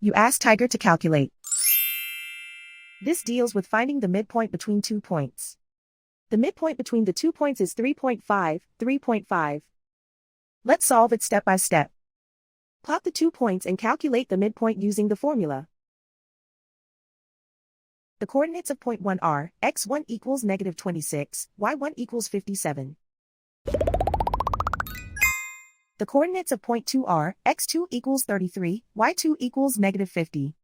You ask Tiger to calculate. This deals with finding the midpoint between 2 points. The midpoint between the 2 points is 3.5, 3.5. Let's solve it step by step. Plot the 2 points and calculate the midpoint using the formula. The coordinates of point 1 are, x1 equals -26, y1 equals 57. The coordinates of point 2 are, x2 equals 33, y2 equals -50.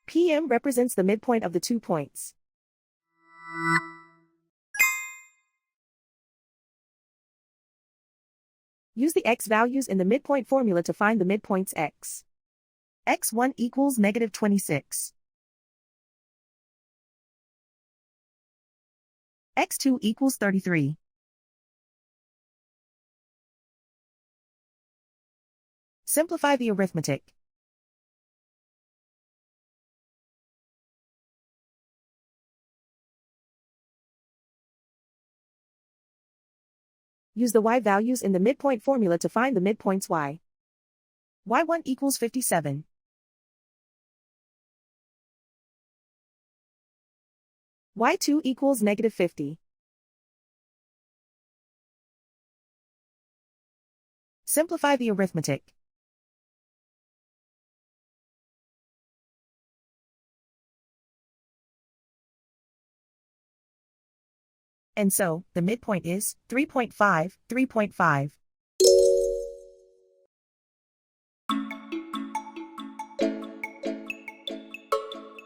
PM represents the midpoint of the 2 points. Use the x values in the midpoint formula to find the midpoints x. x1 equals -26. x2 equals 33. Simplify the arithmetic. Use the y values in the midpoint formula to find the midpoints y. y1 equals 57. y2 equals -50. Simplify the arithmetic. And so, the midpoint is 3.5, 3.5.